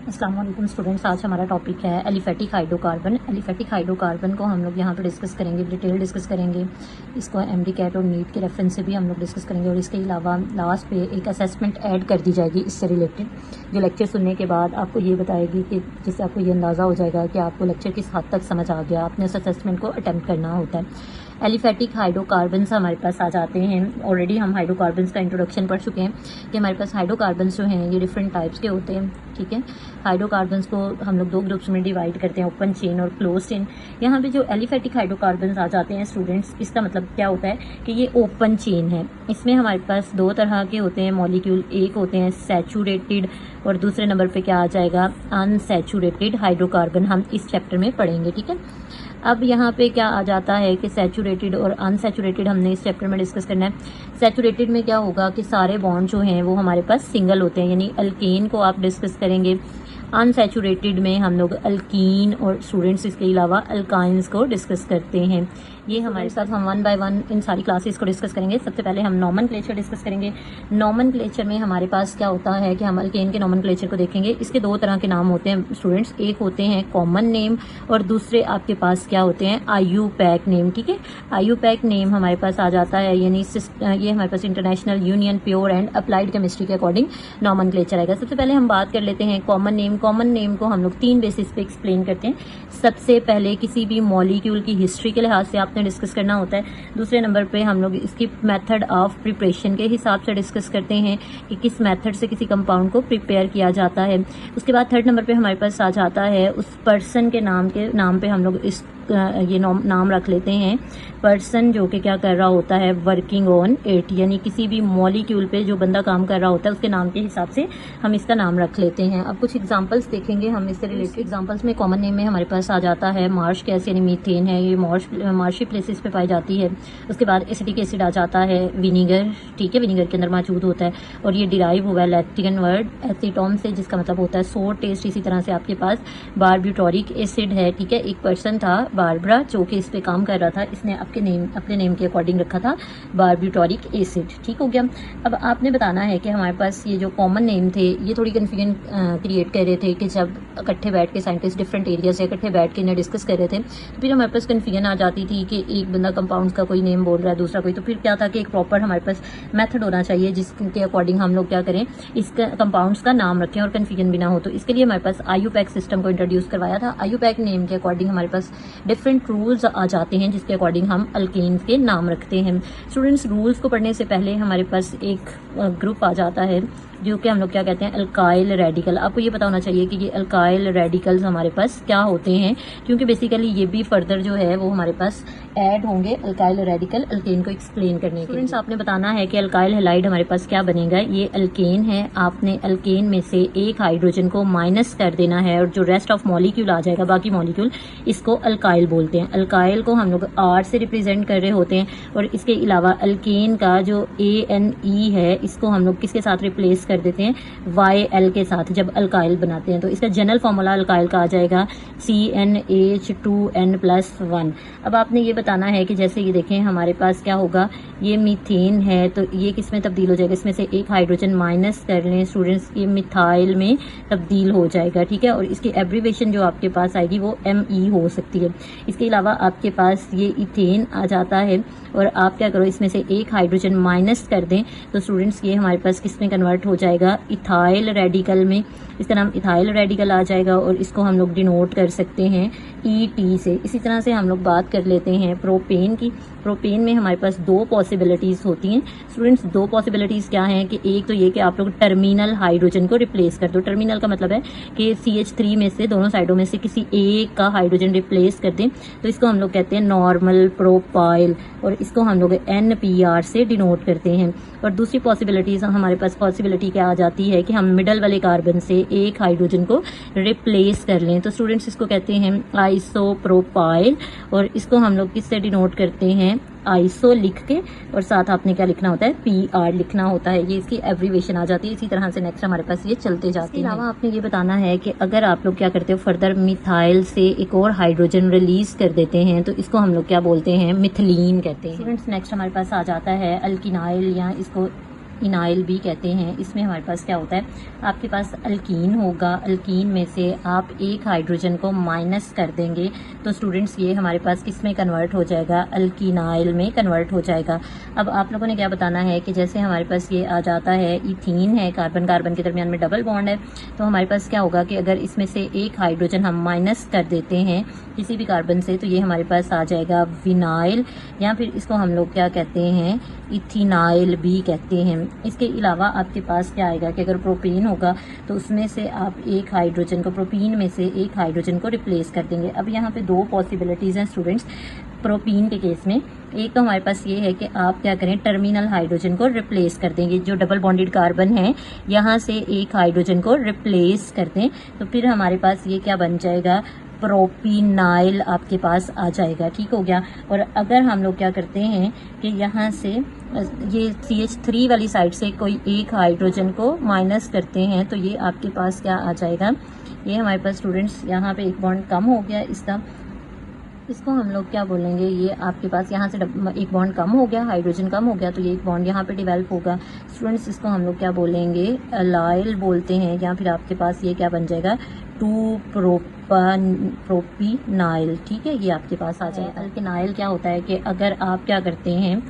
अस्सलाम वालेकुम स्टूडेंट्स, आज हमारा टॉपिक है एलिफेटिक हाइड्रोकार्बन। एलिफेटिक हाइड्रोकार्बन को हम लोग यहाँ पर डिस्कस करेंगे, डिटेल डिस्कस करेंगे। इसको एमडी कैट और नीट के रेफरेंस से भी हम लोग डिस्कस करेंगे और इसके अलावा लास्ट पे एक असेसमेंट ऐड कर दी जाएगी इससे रिलेटेड, जो लेक्चर सुनने के बाद आपको ये बताएगी कि जिससे आपको ये अंदाज़ा हो जाएगा कि आपको लेक्चर किस हद तक समझ आ गया, आपने उस असेसमेंट को अटैम्प्ट करना होता है। एलिफेटिक हाइड्रोकार्बन्स हमारे पास आ जाते हैं। ऑलरेडी हम हाइड्रोकार्बन्स का इंट्रोडक्शन पढ़ चुके हैं कि हमारे पास हाइड्रोकार्बन्स जो हैं ये डिफरेंट टाइप्स के होते हैं। ठीक है, हाइड्रोकार्बन्स को हम लोग दो ग्रुप्स में डिवाइड करते हैं, ओपन चेन और क्लोज चेन। यहाँ पे जो एलिफेटिक हाइड्रोकार्बन्स आ जाते हैं स्टूडेंट्स, इसका मतलब क्या होता है कि ये ओपन चेन है। इसमें हमारे पास दो तरह के होते हैं मॉलिक्यूल, एक होते हैं सैचुरेटेड और दूसरे नंबर पे क्या आ जाएगा, अनसैचुरेटेड हाइड्रोकार्बन। हम इस चैप्टर में पढ़ेंगे। ठीक है, अब यहाँ पे क्या आ जाता है कि सैचुरेटेड और अनसैचुरेटेड हमने इस चैप्टर में डिस्कस करना है। सैचुरेटेड में क्या होगा कि सारे बॉन्ड जो हैं वो हमारे पास सिंगल होते हैं, यानी अल्केन को आप डिस्कस करेंगे। अनसैचुरेटेड में हम लोग अल्कीन और स्टूडेंट्स इसके अलावा अल्काइंस को डिस्कस करते हैं। ये हमारे साथ हम वन बाय वन इन सारी क्लासेस को डिस्कस करेंगे। सबसे पहले हम नॉमेनक्लेचर डिस्कस करेंगे। नॉमेनक्लेचर में हमारे पास क्या होता है कि हम अल्केन के नॉमेनक्लेचर को देखेंगे। इसके दो तरह के नाम होते हैं स्टूडेंट्स, एक होते हैं कॉमन नेम और दूसरे आपके पास क्या होते हैं, IUPAC नेम। ठीक है, IUPAC नेम हमारे पास आ जाता है, यानी ये हमारे पास international union pure and applied chemistry के अकॉर्डिंग नॉमेनक्लेचर आएगा। सबसे पहले हम बात कर लेते हैं कॉमन नेम। कॉमन नेम को हम लोग तीन बेसिस पे एक्सप्लेन करते हैं। सबसे पहले किसी भी मॉलिक्यूल की हिस्ट्री के लिहाज से आपने डिस्कस करना होता है। दूसरे नंबर पे हम लोग इसकी मेथड ऑफ प्रिपरेशन के हिसाब से डिस्कस करते हैं कि किस मेथड से किसी कंपाउंड को प्रिपेयर किया जाता है। उसके बाद थर्ड नंबर पे हमारे पास आ जाता है उस पर्सन के नाम पे हम लोग इस ये नाम रख लेते हैं, पर्सन जो कि क्या कर रहा होता है, वर्किंग ऑन इट, यानी किसी भी मॉलिक्यूल पे जो बंदा काम कर रहा होता है उसके नाम के हिसाब से हम इसका नाम रख लेते हैं। अब कुछ एग्जांपल्स देखेंगे हम इससे रिलेटेड। एग्जांपल्स में कॉमन नेम में हमारे पास आ जाता है मार्श गैस, यानी मीथेन है, ये मार्शी प्लेसेस पे पाई जाती है। उसके बाद एसिटिक एसिड आ जाता है, विनीगर। ठीक है, विनीगर के अंदर मौजूद होता है और ये डिराइव हुआ है लैटिन वर्ड एसीटोन से, जिसका मतलब होता है सोर टेस्ट। इसी तरह से आपके पास बारब्यूटोरिक एसिड है। ठीक है, एक पर्सन था बारबरा जो कि इस पे काम कर रहा था, इसने अपने नेम के अकॉर्डिंग रखा था बारब्यूटोरिक एसिड। ठीक हो गया। अब आपने बताना है कि हमारे पास ये जो कॉमन नेम थे ये थोड़ी कन्फ्यूजन क्रिएट कर रहे थे कि जब इकट्ठे बैठ के साइंटिस्ट डिफरेंट एरिया से इकट्ठे बैठ के इन्हें डिस्कस कर रहे थे तो फिर हमारे पास कन्फ्यूजन आ जाती थी कि एक बंदा कंपाउंड का कोई नेम बोल रहा है, दूसरा कोई, तो फिर क्या था कि एक प्रॉपर हमारे पास मेथड होना चाहिए जिसके अकॉर्डिंग हम लोग क्या करें, इस कंपाउंड्स का नाम रखें और कन्फ्यूजन भी ना हो। तो इसके लिए हमारे पास IUPAC सिस्टम को इंट्रोड्यूस करवाया था। IUPAC नेम के अकॉर्डिंग हमारे पास डिफरेंट रूल्स आ जाते हैं जिसके अकॉर्डिंग हम अल्केन के नाम रखते हैं। स्टूडेंट्स, रूल्स को पढ़ने से पहले हमारे पास एक ग्रुप आ जाता है जो कि हम लोग क्या कहते हैं, अल्काइल रेडिकल। आपको ये पता होना चाहिए कि ये अल्काइल रेडिकल्स हमारे पास क्या होते हैं, क्योंकि बेसिकली ये भी फर्दर जो है वो हमारे पास ऐड होंगे अल्काइल रेडिकल अल्केन को एक्सप्लेन करने के। स्टूडेंट्स, आपने बताना है कि अल्काइल हैलाइड हमारे पास क्या बनेगा, ये अल्केन है। आपने अल्केन में से एक हाइड्रोजन को माइनस कर देना है और जो रेस्ट ऑफ मॉलिक्यूल आ जाएगा, बाकी मॉलिक्यूल, इसको अल्काइल बोलते हैं। अल्काइल को हम लोग R से रिप्रेजेंट कर रहे होते हैं और इसके अलावा अल्केन का जो ANE है इसको हम लोग किसके साथ रिप्लेस कर देते हैं, YL के साथ, जब अल्काइल बनाते हैं। तो इसका जनरल फॉर्मूला अल्काइल का आ जाएगा CnH2n+1। अब आपने ये बताना है कि जैसे ये देखें हमारे पास क्या होगा, ये मीथेन है तो ये किस में तब्दील हो जाएगा, इसमें से एक हाइड्रोजन माइनस कर लें स्टूडेंट्स, ये मिथाइल में तब्दील हो जाएगा। ठीक है, और इसकी एब्रीवेशन जो आपके पास आएगी वो ME हो सकती है। इसके अलावा आपके पास ये इथेन आ जाता है और आप क्या करो, इसमें से एक हाइड्रोजन माइनस कर दें तो स्टूडेंट्स ये हमारे पास किस में कन्वर्ट हो जाएगा, इथाइल रेडिकल में। इसका नाम इथाइल रेडिकल आ जाएगा और इसको हम लोग डिनोट कर सकते हैं ET से। इसी तरह से हम लोग बात कर लेते हैं प्रोपेन की। प्रोपेन में हमारे पास दो पॉसिबिलिटीज होती हैं स्टूडेंट्स। दो पॉसिबिलिटीज क्या हैं कि एक तो ये कि आप लोग टर्मिनल हाइड्रोजन को रिप्लेस कर दो। टर्मिनल का मतलब है कि CH3 में से, दोनों साइडों में से किसी एक का हाइड्रोजन रिप्लेस कर दें, तो इसको हम लोग कहते हैं नॉर्मल प्रोपाइल और इसको हम लोग NPR से डिनोट करते हैं। और दूसरी पॉसिबिलिटीज हमारे पास पॉसिबिलिटी क्या आ जाती है कि हम मिडल वाले कार्बन से एक हाइड्रोजन को रिप्लेस कर लें, तो स्टूडेंट्स इसको कहते हैं आइसोप्रोपाइल और इसको हम लोग किससे डिनोट करते हैं, आइसो लिख के और साथ आपने क्या लिखना होता है, PR लिखना होता है। ये इसकी एब्रीवेशन आ जाती है। इसी तरह से नेक्स्ट हमारे पास ये चलते जाते हैं। इसके अलावा आपने ये बताना है कि अगर आप लोग क्या करते हो, फर्दर मिथाइल से एक और हाइड्रोजन रिलीज कर देते हैं तो इसको हम लोग क्या बोलते हैं, मिथिलीन कहते हैं। स्टूडेंट्स, नेक्स्ट हमारे पास आ जाता है अल्किनाइल, या इसको इनाइल भी कहते हैं। इसमें हमारे पास क्या होता है, आपके पास अल्कीन होगा, अल्कीन में से आप एक हाइड्रोजन को माइनस कर देंगे तो स्टूडेंट्स ये हमारे पास किस में कन्वर्ट हो जाएगा, अल्कीनाइल में कन्वर्ट हो जाएगा। अब आप लोगों ने क्या बताना है कि जैसे हमारे पास ये आ जाता है इथीन है, कार्बन कार्बन के दरमियान में डबल बॉन्ड है, तो हमारे पास क्या होगा कि अगर इसमें से एक हाइड्रोजन हम माइनस कर देते हैं किसी भी कार्बन से तो ये हमारे पास आ जाएगा विनाइल, या फिर इसको हम लोग क्या कहते हैं, इथिनाइल भी कहते हैं। इसके अलावा आपके पास क्या आएगा कि अगर प्रोपेन होगा तो उसमें से आप एक हाइड्रोजन को, प्रोपीन में से एक हाइड्रोजन को रिप्लेस कर देंगे। अब यहाँ पे दो पॉसिबिलिटीज़ हैं स्टूडेंट्स प्रोपीन के केस में। एक तो हमारे पास ये है कि आप क्या करें, टर्मिनल हाइड्रोजन को रिप्लेस कर देंगे, जो डबल बॉन्डेड कार्बन है यहाँ से एक हाइड्रोजन को रिप्लेस कर दें तो फिर हमारे पास ये क्या बन जाएगा, प्रोपीनाइल आपके पास आ जाएगा। ठीक हो गया। और अगर हम लोग क्या करते हैं कि यहाँ से ये CH3 वाली साइड से कोई एक हाइड्रोजन को माइनस करते हैं तो ये आपके पास क्या आ जाएगा, ये हमारे पास स्टूडेंट्स यहाँ पे एक बॉन्ड कम हो गया इसका, इसको हम लोग क्या बोलेंगे, ये आपके पास यहाँ से एक बॉन्ड कम हो गया, हाइड्रोजन कम हो गया तो ये एक बॉन्ड यहाँ पे डेवलप होगा। स्टूडेंट्स इसको हम लोग क्या बोलेंगे, अलाइल बोलते हैं, या फिर आपके पास ये क्या बन जाएगा, 2 प्रोपीनाइल। ठीक है, ये आपके पास आ जाएगा। अल्केनाइल क्या होता है कि अगर आप क्या करते हैं,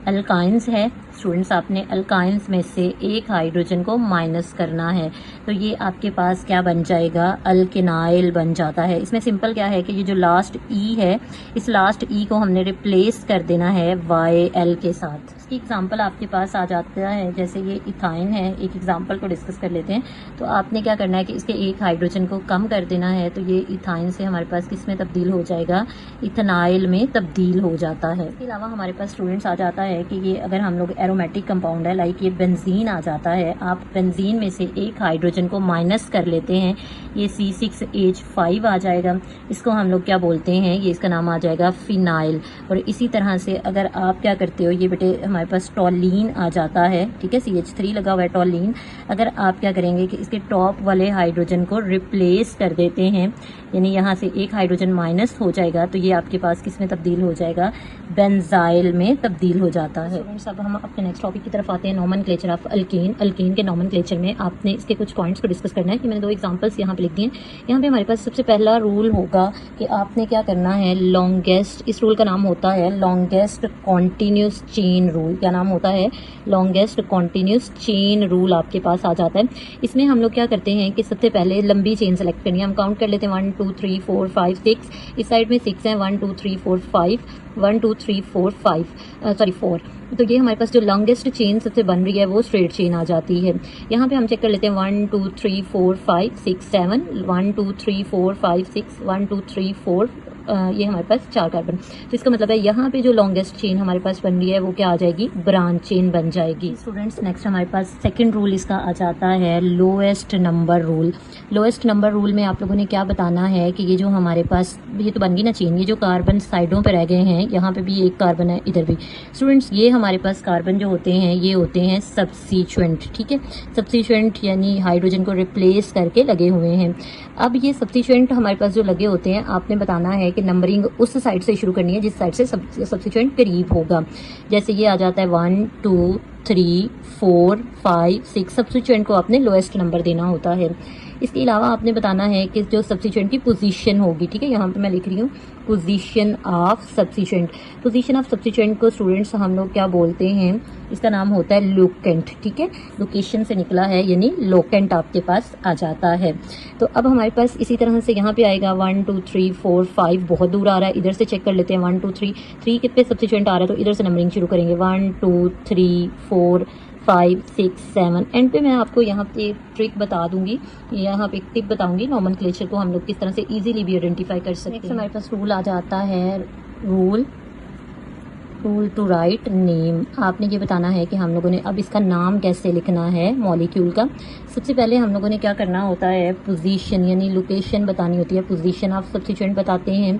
अल्काइंस है स्टूडेंट्स, आपने अल्काइंस में से एक हाइड्रोजन को माइनस करना है तो ये आपके पास क्या बन जाएगा, अल्केनाइल बन जाता है। इसमें सिंपल क्या है कि ये जो लास्ट ई है, इस लास्ट ई को हमने रिप्लेस कर देना है YL के साथ। इसकी एग्जांपल आपके पास आ जाता है, जैसे ये इथाइन है, एक एग्जांपल को डिस्कस कर लेते हैं। तो आपने क्या करना है कि इसके एक हाइड्रोजन को कम कर देना है तो ये इथाइन से हमारे पास किस में तब्दील हो जाएगा, इथेनाइल में तब्दील हो जाता है। इसके अलावा हमारे पास स्टूडेंट्स आ जाता है कि ये अगर हम लोग एरोमेटिक कंपाउंड है, लाइक ये बेंजीन आ जाता है, आप बेंजीन में से एक हाइड्रोजन को माइनस कर लेते हैं, ये C6H5 आ जाएगा, इसको हम लोग क्या बोलते हैं, ये इसका नाम आ जाएगा फिनाइल। और इसी तरह से अगर आप क्या करते हो, ये बेटे हमारे पास टॉलीन आ जाता है, ठीक है, CH3 लगा हुआ है टॉलीन, अगर आप क्या करेंगे कि इसके टॉप वाले हाइड्रोजन को रिप्लेस कर देते हैं, यानी यहाँ से एक हाइड्रोजन माइनस हो जाएगा तो ये आपके पास किस में तब्दील हो जाएगा, बेंजाइल में तब्दील हो जाता है। अब हम अपने नेक्स्ट टॉपिक की तरफ आते हैं, नॉमेनक्लेचर ऑफ अल्केन। अल्केन के नॉमेनक्लेचर में आपने इसके कुछ पॉइंट्स को डिस्कस करना है कि मैंने दो एग्जांपल्स यहाँ पे लिख दिए। यहाँ पे हमारे पास सबसे पहला रूल होगा कि आपने क्या करना है, लॉन्गेस्ट, इस रूल का नाम होता है लॉन्गेस्ट कॉन्टिन्यूस चेन रूल। क्या नाम होता है, लॉन्गेस्ट कॉन्टिन्यूस चेन रूल आपके पास आ जाता है। इसमें हम लोग क्या करते हैं कि सबसे पहले लंबी चेन सेलेक्ट करनी है। हम काउंट कर लेते हैं 1 2 3 4 5 6, इस साइड में 6 है, 1 2 3 4 5, 1 2 3 4 5 4। तो ये हमारे पास जो लॉन्गेस्ट चेन सबसे बन रही है वो स्ट्रेट चेन आ जाती है। यहाँ पे हम चेक कर लेते हैं 1 2 3 4 5 6 7, 1 2 3 4 5 6, 1 2 3 4, ये हमारे पास 4 कार्बन। तो इसका मतलब है यहाँ पे जो लॉन्गेस्ट चेन हमारे पास बन रही है वो क्या आ जाएगी, ब्रांच चेन बन जाएगी। स्टूडेंट्स नेक्स्ट हमारे पास सेकंड रूल इसका आ जाता है lowest number rule. Lowest number rule में आप लोगों ने क्या बताना है कि ये जो हमारे पास, ये तो बन गई ना चेन, ये जो कार्बन साइडों पे रह गए हैं, यहाँ पे भी एक कार्बन है, इधर भी। स्टूडेंट्स ये हमारे पास कार्बन जो होते हैं ये होते हैं सब्स्टिट्यूएंट, ठीक है, सब्स्टिट्यूएंट यानी हाइड्रोजन को रिप्लेस करके लगे हुए हैं। अब ये सब्स्टिट्यूएंट हमारे पास जो लगे होते हैं, आपने बताना है कि नंबरिंग उस साइड से शुरू करनी है जिस साइड से सब्स्टिट्यूएंट करीब होगा। जैसे ये आ जाता है 1 2 3 4 5 6, सब्स्टिट्यूएंट को आपने लोएस्ट नंबर देना होता है। इसके अलावा आपने बताना है कि जो सब्स्टिट्यूएंट की पोजीशन होगी, ठीक है, यहाँ पे मैं लिख रही हूँ position of substituent. Position of substituent को स्टूडेंट्स हम लोग क्या बोलते हैं, इसका नाम होता है लोकेंट, ठीक है, लोकेशन से निकला है यानी लोकेंट आपके पास आ जाता है। तो अब हमारे पास इसी तरह से यहाँ पे आएगा 1 2 3 4 5, बहुत दूर आ रहा है, इधर से चेक कर लेते हैं 1 2 3 कितने सब्स्टिट्यूएंट आ रहा है तो इधर से नंबरिंग शुरू करेंगे 1 2 3 4 5 6 7। एंड पे मैं आपको यहाँ पे ट्रिक बता दूंगी, यहाँ पे एक टिप बताऊंगी नॉमेनक्लेचर को हम लोग किस तरह से इजीली भी आइडेंटिफाई कर सकते हैं। हमारे पास रूल आ जाता है रूल टू राइट नेम। आपने ये बताना है कि हम लोगों ने अब इसका नाम कैसे लिखना है मॉलिक्यूल का। सबसे पहले हम लोगों ने क्या करना होता है, पोजीशन यानी लोकेशन बतानी होती है, पोजीशन ऑफ सब्स्टिट्यूएंट बताते हैं।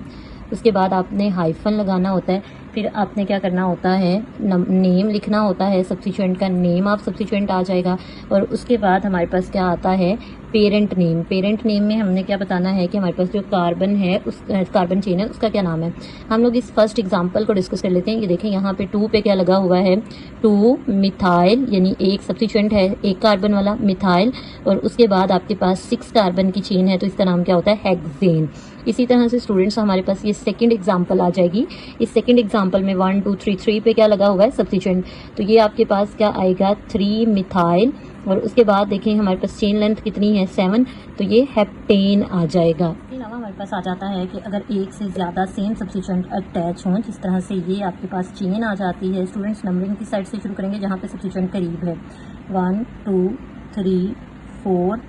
उसके बाद आपने हाइफन लगाना होता है, फिर आपने क्या करना होता है, नेम लिखना होता है, सब्स्टिट्यूएंट का नेम ऑफ सब्स्टिट्यूएंट आ जाएगा। और उसके बाद हमारे पास क्या आता है, पेरेंट नेम। पेरेंट नेम में हमने क्या बताना है कि हमारे पास जो कार्बन है, उस कार्बन चेन है, उसका क्या नाम है। हम लोग इस फर्स्ट एग्जांपल को डिस्कस कर लेते हैं। ये देखें यहाँ पे 2 पे क्या लगा हुआ है, 2 मिथाइल, यानी एक सब्स्टिट्यूएंट है एक कार्बन वाला मिथाइल, और उसके बाद आपके पास 6 कार्बन की चेन है, तो इसका नाम क्या होता है, हेक्सेन। इसी तरह से स्टूडेंट्स हमारे पास ये सेकंड एग्जांपल आ जाएगी। इस सेकंड एग्जांपल में 1 2 3 पे क्या लगा हुआ है, सब्स्टिट्यूएंट, तो ये आपके पास क्या आएगा, 3 मिथाइल, और उसके बाद देखें हमारे पास चेन लेंथ कितनी है, 7, तो ये हेप्टेन आ जाएगा। इसके अलावा हमारे पास आ जाता है कि अगर एक से ज़्यादा सेम सब्स्टिट्यूएंट अटैच हों, जिस तरह से ये आपके पास चेन आ जाती है। स्टूडेंट्स नंबरिंग की साइड से शुरू करेंगे जहाँ पे सब्स्टिट्यूएंट करीब है, 1 2 3 4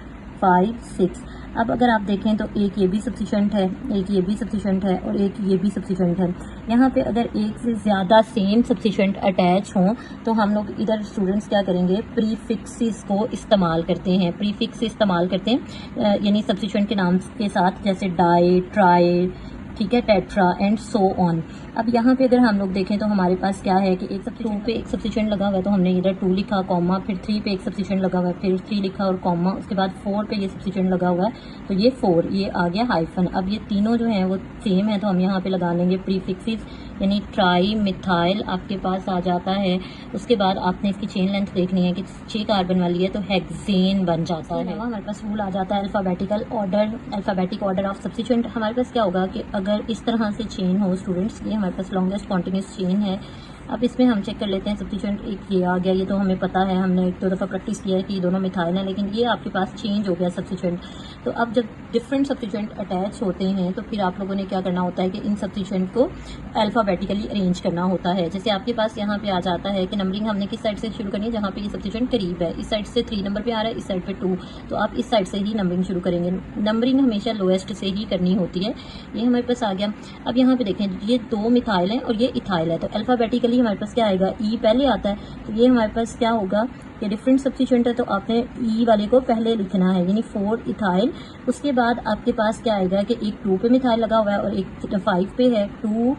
5 6। अब अगर आप देखें तो एक ये भी सब्स्टिट्यूएंट है, एक ये भी सब्स्टिट्यूएंट है, और एक ये भी सब्स्टिट्यूएंट है। यहाँ पे अगर एक से ज़्यादा सेम सब्स्टिट्यूएंट अटैच हों तो हम लोग इधर स्टूडेंट्स क्या करेंगे, प्रीफिक्सेस को इस्तेमाल करते हैं। प्रीफिक्स इस्तेमाल करते हैं यानी सब्स्टिट्यूएंट के नाम के साथ, जैसे डाई, ट्राई, ठीक है, टेट्रा एंड सो ऑन। अब यहाँ पे अगर हम लोग देखें तो हमारे पास क्या है कि एक 2 पे एक सब्स्टिट्यूएंट लगा हुआ है, तो हमने इधर 2 लिखा कॉमा, फिर 3 पे एक सब्स्टिट्यूएंट लगा हुआ है, फिर 3 लिखा और कॉमा, उसके बाद 4 पे ये सब्स्टिट्यूएंट लगा हुआ है, तो ये 4, ये आ गया हाइफन। अब ये तीनों जो हैं वो सेम है, तो हम यहाँ पे लगा लेंगे प्रीफिक्सेस, यानी ट्राई मिथाइल आपके पास आ जाता है। उसके बाद आपने इसकी चेन लेंथ देखनी है कि 6 कार्बन वाली है, तो हेक्सेन बन जाता है। हमारे पास रूल आ जाता है alphabetical order, alphabetic order of substituent. हमारे पास क्या होगा कि अगर इस तरह से चेन हो स्टूडेंट्स, ये हमारे पास लॉन्गेस्ट कॉन्टिन्यूस चेन है। अब इसमें हम चेक कर लेते हैं सब्स्टिट्यूएंट, एक ये आ गया, ये तो हमें पता है, हमने 1 2 दफ़ा प्रैक्टिस किया है कि ये दोनों मिथाइल हैं, लेकिन ये आपके पास चेंज हो गया सब्स्टिट्यूएंट। तो अब जब डिफरेंट सब्स्टिट्यूएंट अटैच होते हैं तो फिर आप लोगों ने क्या करना होता है कि इन सब्स्टिट्यूएंट को अल्फ़ाबेटिकली अरेंज करना होता है। जैसे आपके पास यहाँ पे आ जाता है कि नंबरिंग हमने किस साइड से शुरू करनी है, जहाँ पे ये सब्स्टिट्यूएंट करीब है, इस साइड से 3 नंबर पे आ रहा है, इस साइड पे 2, तो आप इस साइड से ही नंबरिंग शुरू करेंगे। नंबरिंग हमेशा लोएस्ट से ही करनी होती है। ये हमारे पास आ गया। अब यहाँ पे देखें, ये 2 मिथाइल हैं और ये इथाइल है, तो अल्फ़ाबेटिकली हमारे पास क्या आएगा, ई पहले आता है, तो ये हमारे पास क्या होगा, ये डिफरेंट सब्स्टिट्यूएंट है, तो आपने ई वाले को पहले लिखना है, यानी 4 इथाइल। उसके बाद आपके पास क्या आएगा कि एक 2 पे मिथाइल लगा हुआ है और एक 5 पे है, 2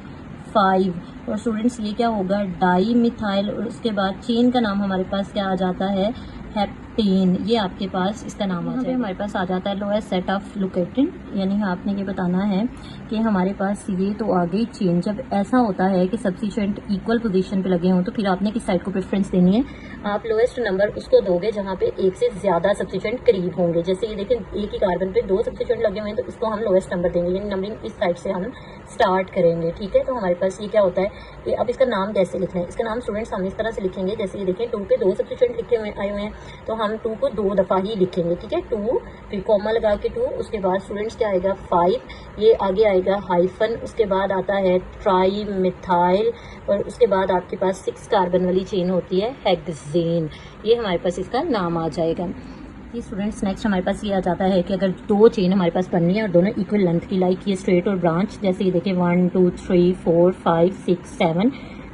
5, और स्टूडेंट्स ये क्या होगा, डाई मिथाइल, और उसके बाद चेन का नाम हमारे पास क्या आ जाता है, हेप्टेन, ये आपके पास इसका नाम आ जाता है। हमारे पास आ जाता है लोएस्ट सेट ऑफ लोकेटेड, यानी आपने ये बताना है कि हमारे पास ये तो आ गई चेन। जब ऐसा होता है कि सब्स्टिट्यूएंट इक्वल पोजीशन पे लगे हों तो फिर आपने किस साइड को प्रेफरेंस देनी है, आप लोएस्ट नंबर उसको दोगे जहाँ पे एक से ज़्यादा सब्स्टिट्यूएंट करीब होंगे। जैसे ये देखें, एक ही कार्बन पे 2 सब्स्टिट्यूएंट लगे हुए हैं, तो इसको हम लोएस्ट नंबर देंगे, यानी नंबरिंग इस साइड से हम स्टार्ट करेंगे, ठीक है। तो हमारे पास ये क्या होता है कि अब इसका नाम कैसे लिखना है, इसका नाम स्टूडेंट्स हम इस तरह से लिखेंगे, जैसे ये देखें 2 पे 2 सब्स्टिट्यूएंट लिखे हुए आए हुए हैं, तो हम 2 को 2 दफ़ा ही लिखेंगे, ठीक है। 2 फिर कॉमा लगा के 2, उसके बाद स्टूडेंट्स क्या आएगा, 5, ये आगे आएगा हाइफन, उसके बाद आता है ट्राई मिथाइल, और उसके बाद आपके पास 6 कार्बन वाली चेन होती है, हेक्सेन, ये हमारे पास इसका नाम आ जाएगा। ये स्टूडेंट्स नेक्स्ट हमारे पास ये आ जाता है कि अगर 2 चेन हमारे पास बननी है और दोनों इक्वल लेंथ की, लाइक ये स्ट्रेट और ब्रांच, जैसे ये देखिए 1 2 3 4 5 6 7,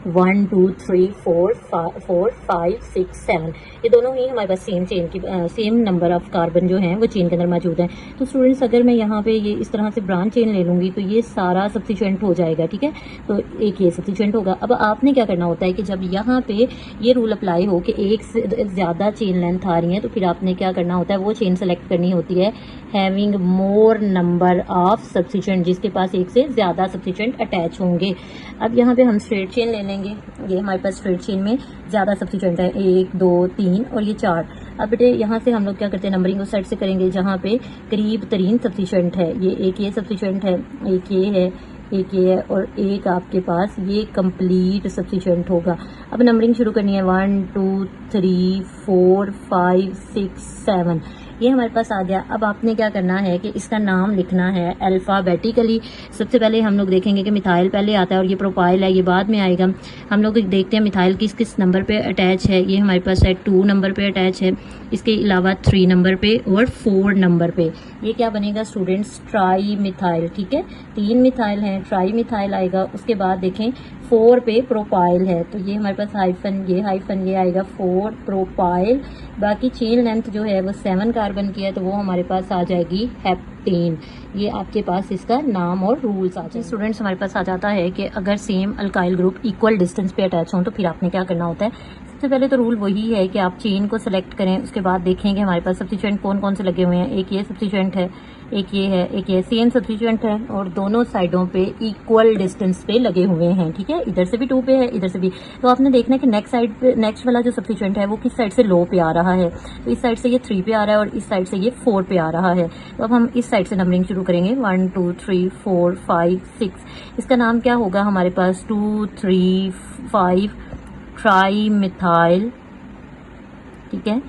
1 2 3 4 5 6 7, ये दोनों ही हमारे पास सेम चेन की सेम नंबर ऑफ कार्बन जो हैं वो चेन के अंदर मौजूद हैं। तो स्टूडेंट्स अगर मैं यहाँ पे ये इस तरह से ब्रांच चेन ले लूँगी तो ये सारा सब्स्टिट्यूएंट हो जाएगा, ठीक है। तो एक ये सब्स्टिट्यूएंट होगा। अब आपने क्या करना होता है कि जब यहाँ पे ये रूल अप्लाई हो कि एक से ज़्यादा चेन लेंथ आ रही है, तो फिर आपने क्या करना होता है, वो चेन सेलेक्ट करनी होती है having more number of substituent, जिसके पास एक से ज़्यादा सब्स्टिट्यूएंट अटैच होंगे। अब यहाँ पे हम स्ट्रेट चेन ले लेंगे, ये हमारे पास स्ट्रेट चेन में ज़्यादा सब्स्टिट्यूएंट है, 1 2 3 और ये 4। अब बेटे यहाँ से हम लोग क्या करते हैं, नंबरिंग उस साइड से करेंगे जहाँ पे करीब तरीन सब्स्टिट्यूएंट है। ये सब्स्टिट्यूएंट है, एक ये है, एक ये है, और एक आपके पास ये कंप्लीट सब्स्टिट्यूएंट होगा। अब नंबरिंग शुरू करनी है, 1 2 3 4 5 6 7, ये हमारे पास आ गया। अब आपने क्या करना है कि इसका नाम लिखना है अल्फ़ाबेटिकली। सबसे पहले हम लोग देखेंगे कि मिथाइल पहले आता है और ये प्रोपाइल है, ये बाद में आएगा। हम लोग देखते हैं मिथाइल किस किस नंबर पे अटैच है। ये हमारे पास है 2 नंबर पे अटैच है, इसके अलावा 3 नंबर पे और 4 नंबर पे। ये क्या बनेगा स्टूडेंट्स, ट्राई मिथाइल, ठीक है। 3 मिथाइल हैं, ट्राई मिथाइल आएगा। उसके बाद देखें 4 पे प्रोपाइल है, तो ये हमारे पास हाइफन ये आएगा 4 प्रोपाइल। बाकी चेन लेंथ जो है वो 7 कार्बन की है, तो वो हमारे पास आ जाएगी हेप्टेन। ये आपके पास इसका नाम और रूल्स आ जाए। स्टूडेंट्स हमारे पास आ जाता है कि अगर same alkyl group equal distance पे अटैच हों तो फिर आपने क्या करना होता है। सबसे पहले तो रूल वही है कि आप चेन को सिलेक्ट करें, उसके बाद देखेंगे हमारे पास सब्स्टिट्यूएंट कौन कौन से लगे हुए हैं। एक ये सब्स्टिट्यूएंट है, एक ये है, एक ये सेम सब्स्टिट्यूएंट है और दोनों साइडों पे इक्वल डिस्टेंस पे लगे हुए हैं। ठीक है, इधर से भी 2 पे है, इधर से भी। तो आपने देखना है कि नेक्स्ट साइड पे, नेक्स्ट वाला जो सब्स्टिट्यूएंट है वो किस साइड से लो पे आ रहा है। तो इस साइड से ये 3 पे आ रहा है और इस साइड से ये 4 पे आ रहा है। तो अब हम इस साइड से नंबरिंग शुरू करेंगे 1 2 3 4 5 6। इसका नाम क्या होगा हमारे पास 2 3 5 ट्राई मिथाइल, ठीक है,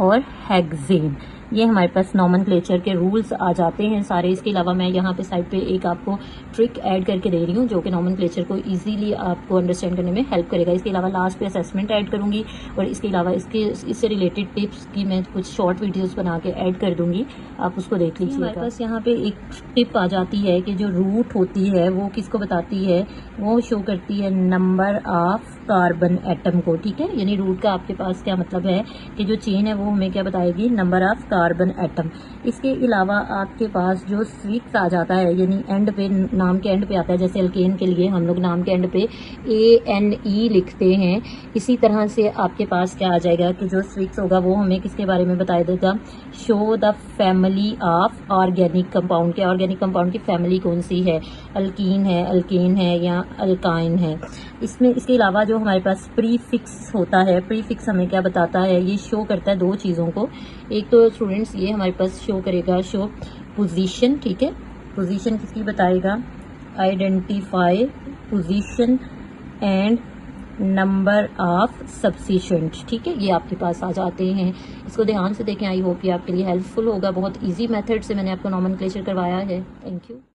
और हेक्सेन। ये हमारे पास नॉमेनक्लेचर के रूल्स आ जाते हैं सारे। इसके अलावा मैं यहाँ पे साइड पे एक आपको ट्रिक ऐड करके दे रही हूँ जो कि नॉमेनक्लेचर को इजीली आपको अंडरस्टैंड करने में हेल्प करेगा। इसके अलावा लास्ट पे असेसमेंट ऐड करूँगी और इसके अलावा इससे रिलेटेड टिप्स की मैं कुछ शॉर्ट वीडियोस बना के ऐड कर दूँगी, आप उसको देख लीजिए। हमारे पास यहाँ पे एक टिप आ जाती है कि जो रूट होती है वो किसको बताती है, वो शो करती है नंबर ऑफ कार्बन एटम को। ठीक है, यानी रूट का आपके पास क्या मतलब है कि जो चेन है वो हमें क्या बताएगी, नंबर ऑफ कार्बन एटम। इसके अलावा आपके पास जो स्विक्स आ जाता है, यानी एंड पे, नाम के एंड पे आता है, जैसे अल्केन के लिए हम लोग नाम के एंड पे ANE लिखते हैं, इसी तरह से आपके पास क्या आ जाएगा कि जो स्विक्स होगा वो हमें किसके बारे में बता देगा, show the family of organic compound के। ऑर्गेनिक कंपाउंड की फैमिली कौन सी है, अल्कीन है, अल्केन है या अल्काइन है। इसमें इसके अलावा जो हमारे पास प्रीफिक्स होता है, प्रीफिक्स हमें क्या बताता है, ये शो करता है 2 चीज़ों को। एक तो स्टूडेंट्स ये हमारे पास शो करेगा, शो पोजीशन। ठीक है, पोजीशन किसकी बताएगा, identify position and number of substituent. ठीक है, ये आपके पास आ जाते हैं। इसको ध्यान से देखें, आई होप ये आपके लिए हेल्पफुल होगा। बहुत इजी मेथड से मैंने आपको नॉमेनक्लेचर करवाया है। Thank you.